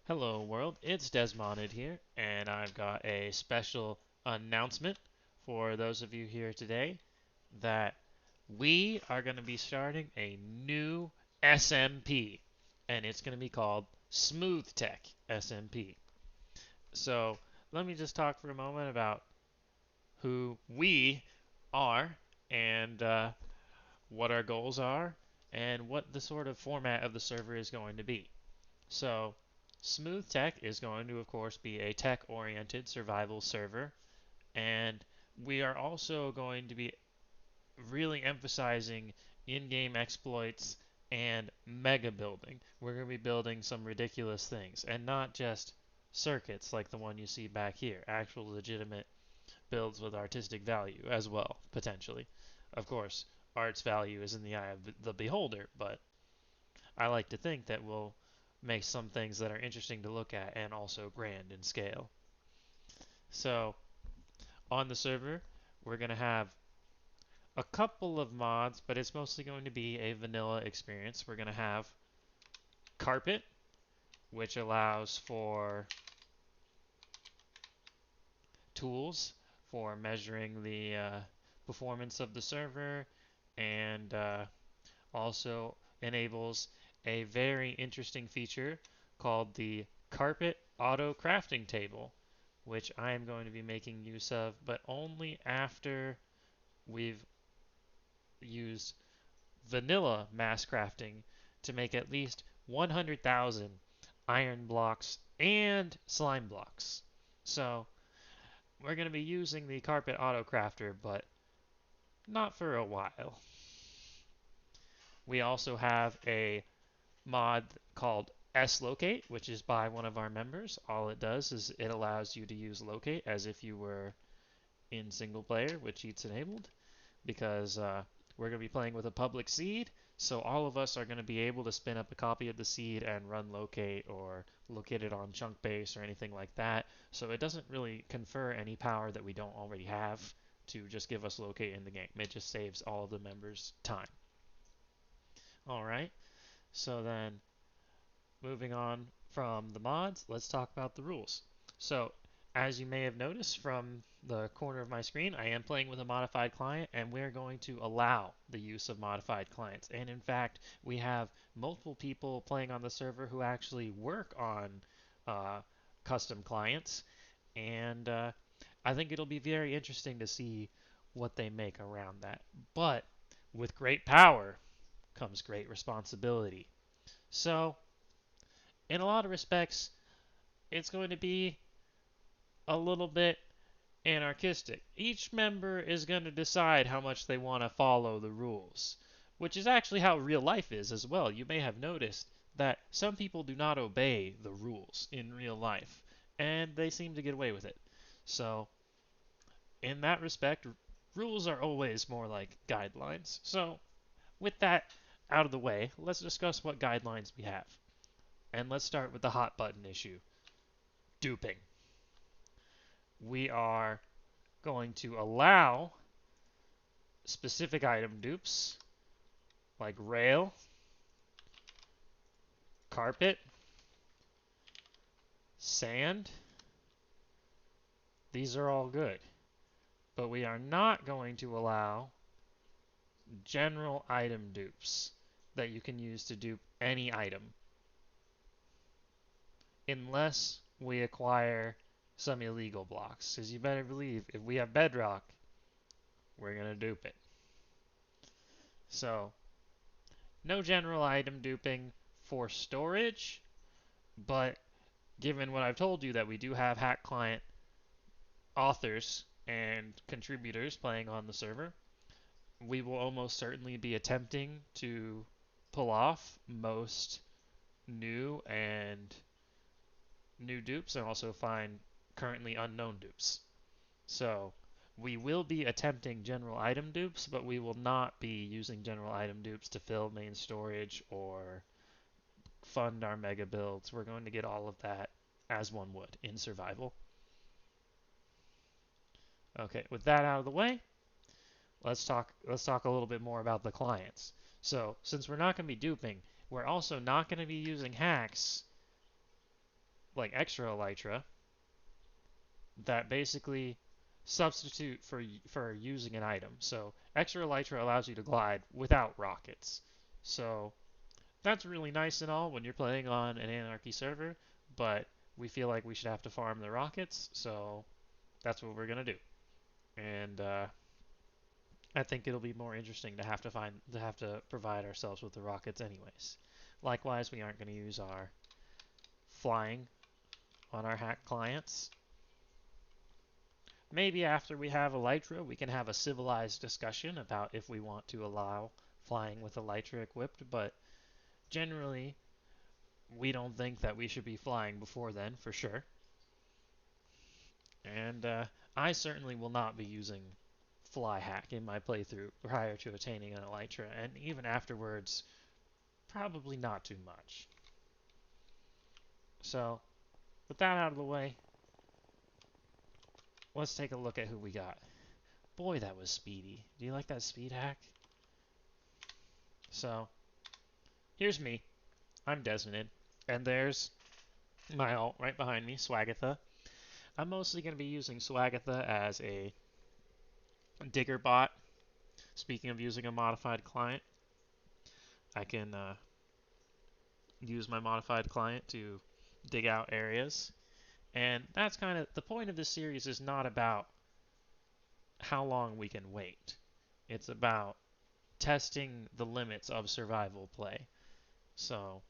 Hello world, it's Desmonded here, and I've got a special announcement for those of you here today that we are going to be starting a new SMP, and it's going to be called SmoothTech SMP. So let me just talk for a moment about who we are and what our goals are and what the sort of format of the server is going to be. So, Smooth Tech is going to, of course, be a tech-oriented survival server, and we are also going to be really emphasizing in-game exploits and mega building. We're going to be building some ridiculous things, and not just circuits like the one you see back here, actual legitimate builds with artistic value as well, potentially. Of course, art's value is in the eye of the beholder, but I like to think that we'll make some things that are interesting to look at and also grand in scale. So on the server, we're going to have a couple of mods, but it's mostly going to be a vanilla experience. We're going to have carpet, which allows for tools for measuring the performance of the server and also enables a very interesting feature called the carpet auto crafting table, which I am going to be making use of, but only after we've used vanilla mass crafting to make at least 100,000 iron blocks and slime blocks. So we're going to be using the carpet auto crafter, but not for a while. We also have a mod called SLocate, which is by one of our members. All it does is it allows you to use locate as if you were in single player with cheats enabled, because we're going to be playing with a public seed, so all of us are going to be able to spin up a copy of the seed and run locate or locate it on chunk base or anything like that. So it doesn't really confer any power that we don't already have to just give us locate in the game. It just saves all of the members time. All right, so then moving on from the mods, let's talk about the rules. So, as you may have noticed from the corner of my screen, I am playing with a modified client, and we're going to allow the use of modified clients. And in fact, we have multiple people playing on the server who actually work on uh, custom clients, and I think it'll be very interesting to see what they make around that. But with great power comes great responsibility. So, in a lot of respects, it's going to be a little bit anarchistic. Each member is going to decide how much they want to follow the rules, which is actually how real life is as well. You may have noticed that some people do not obey the rules in real life, and they seem to get away with it. So, in that respect, rules are always more like guidelines. So, with that out of the way, let's discuss what guidelines we have. And let's start with the hot button issue, duping. We are going to allow specific item dupes like rail, carpet, sand. These are all good. But we are not going to allow general item dupes that you can use to dupe any item unless we acquire some illegal blocks. Because you better believe if we have bedrock, we're going to dupe it. So, no general item duping for storage, but given what I've told you that we do have hack client authors and contributors playing on the server, we will almost certainly be attempting to pull off most new dupes and also find currently unknown dupes. So we will be attempting general item dupes, but we will not be using general item dupes to fill main storage or fund our mega builds. We're going to get all of that as one would in survival. Okay, with that out of the way, let's talk a little bit more about the clients. So, since we're not going to be duping, we're also not going to be using hacks like extra elytra that basically substitute for using an item. So extra elytra allows you to glide without rockets. So that's really nice and all when you're playing on an Anarchy server, but we feel like we should have to farm the rockets, so that's what we're gonna do. And I think it'll be more interesting to have to provide ourselves with the rockets anyways. Likewise, we aren't going to use our flying on our hack clients. Maybe after we have Elytra, we can have a civilized discussion about if we want to allow flying with Elytra equipped, but generally, we don't think that we should be flying before then, for sure. And I certainly will not be using fly hack in my playthrough prior to attaining an Elytra, and even afterwards, probably not too much. So, with that out of the way, let's take a look at who we got. Boy, that was speedy. Do you like that speed hack? So, here's me. I'm Desmond, and there's my alt right behind me, Swagatha. I'm mostly going to be using Swagatha as a digger bot. Speaking of using a modified client, I can use my modified client to dig out areas. And that's kind of the point of this series is not about how long we can wait. It's about testing the limits of survival play. So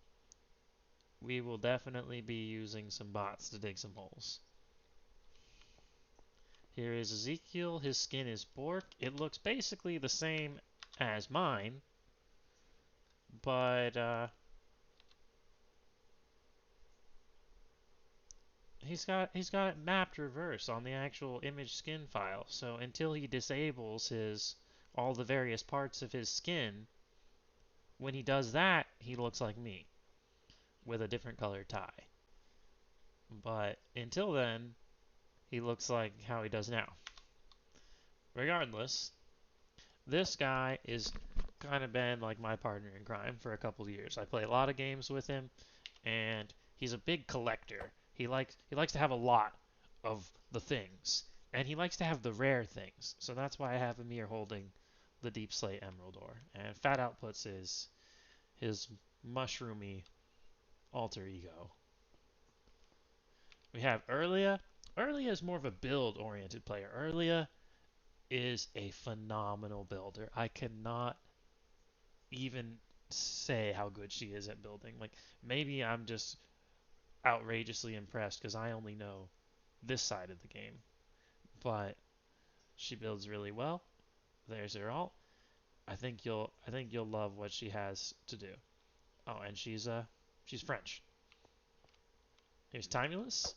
we will definitely be using some bots to dig some holes. Here is Ezekiel. His skin is Bork. It looks basically the same as mine, but he's got it mapped reverse on the actual image skin file. So until he disables his all the various parts of his skin, when he does that, he looks like me with a different colored tie. But until then, he looks like how he does now. Regardless, this guy is kind of been like my partner in crime for a couple of years. I play a lot of games with him, and he's a big collector. He likes to have a lot of the things, and he likes to have the rare things. So that's why I have Amir holding the Deep Slate Emerald Ore, and Fat Outputs is his mushroomy alter ego. We have Erlia. Erlia is more of a build-oriented player. Erlia is a phenomenal builder. I cannot even say how good she is at building. Like, maybe I'm just outrageously impressed because I only know this side of the game. But she builds really well. There's her alt. I think you'll love what she has to do. Oh, and she's French. Here's Timulus.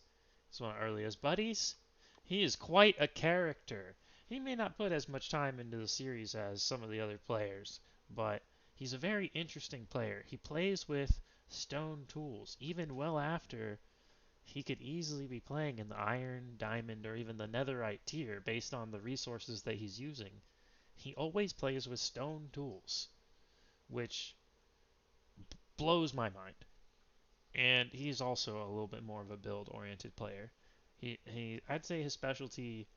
He's one of Erlia's buddies. He is quite a character. He may not put as much time into the series as some of the other players, but he's a very interesting player. He plays with stone tools, even well after he could easily be playing in the iron, diamond, or even the netherite tier based on the resources that he's using. He always plays with stone tools, which blows my mind. And he's also a little bit more of a build-oriented player. I'd say his specialty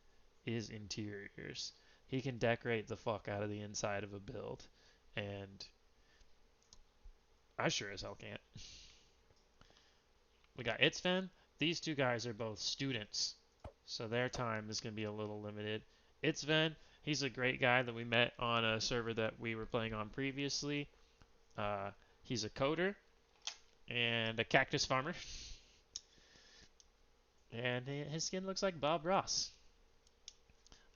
is interiors. He can decorate the fuck out of the inside of a build, and I sure as hell can't. We got Itzven. These two guys are both students, so their time is going to be a little limited. Itzven, he's a great guy that we met on a server that we were playing on previously. He's a coder and a cactus farmer, and his skin looks like Bob Ross.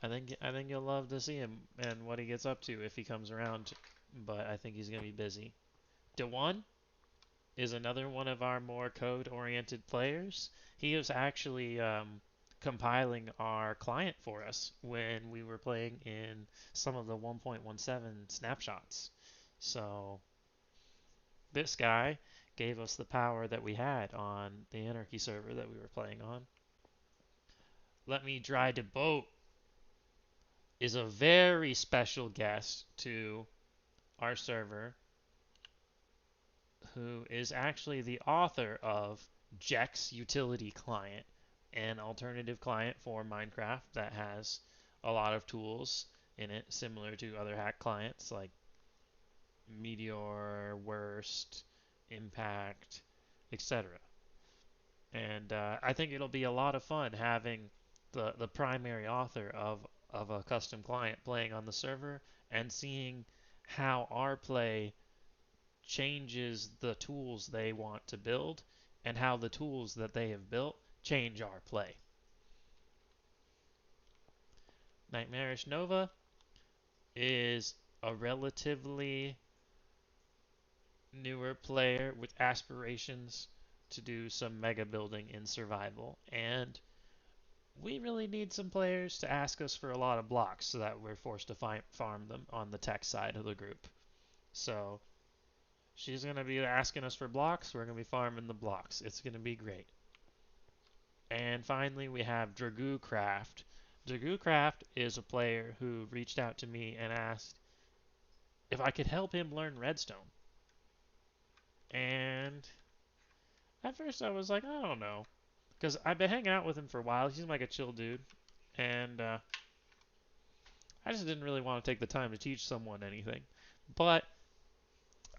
I think you'll love to see him and what he gets up to if he comes around, but I think he's going to be busy. Dewan is another one of our more code-oriented players. He was actually compiling our client for us when we were playing in some of the 1.17 snapshots. So this guy gave us the power that we had on the Anarchy server that we were playing on. Let Me Dry to Boat is a very special guest to our server who is actually the author of Jex utility client, an alternative client for Minecraft that has a lot of tools in it, similar to other hack clients like Meteor, Worst, Impact, etc. And I think it'll be a lot of fun having the primary author of a custom client playing on the server and seeing how our play changes the tools they want to build and how the tools that they have built change our play. Nightmarish Nova is a relatively newer player with aspirations to do some mega building in survival, and we really need some players to ask us for a lot of blocks so that we're forced to farm them on the tech side of the group. So she's going to be asking us for blocks. We're going to be farming the blocks. It's going to be great. And finally, we have Dragoocraft. Dragoocraft is a player who reached out to me and asked if I could help him learn redstone. And at first I was like, I don't know. Because I've been hanging out with him for a while. He seems like a chill dude. And I just didn't really want to take the time to teach someone anything. But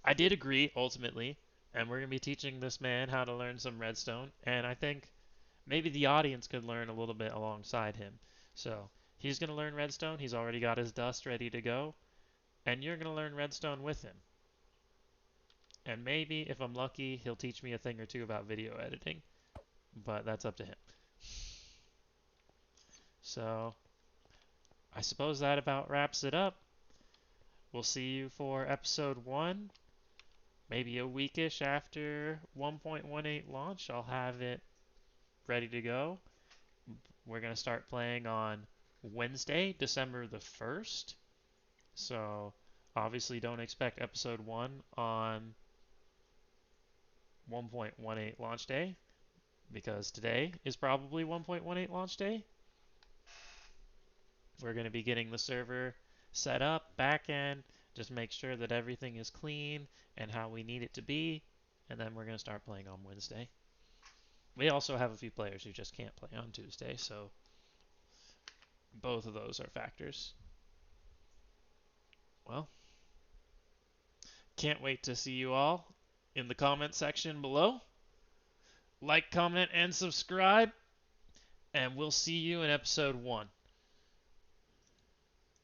I did agree ultimately, and we're going to be teaching this man how to learn some redstone, and I think maybe the audience could learn a little bit alongside him. So he's going to learn redstone, he's already got his dust ready to go, and you're going to learn redstone with him. And maybe, if I'm lucky, he'll teach me a thing or two about video editing, but that's up to him. So I suppose that about wraps it up. We'll see you for episode 1. Maybe a weekish after 1.18 launch. I'll have it ready to go. We're going to start playing on Wednesday, December the 1st. So obviously don't expect episode 1 on 1.18 launch day because today is probably 1.18 launch day. We're going to be getting the server set up, back end, just make sure that everything is clean and how we need it to be, and then we're going to start playing on Wednesday. We also have a few players who just can't play on Tuesday, so both of those are factors. Well, can't wait to see you all in the comment section below. Like, comment, and subscribe, and we'll see you in episode 1.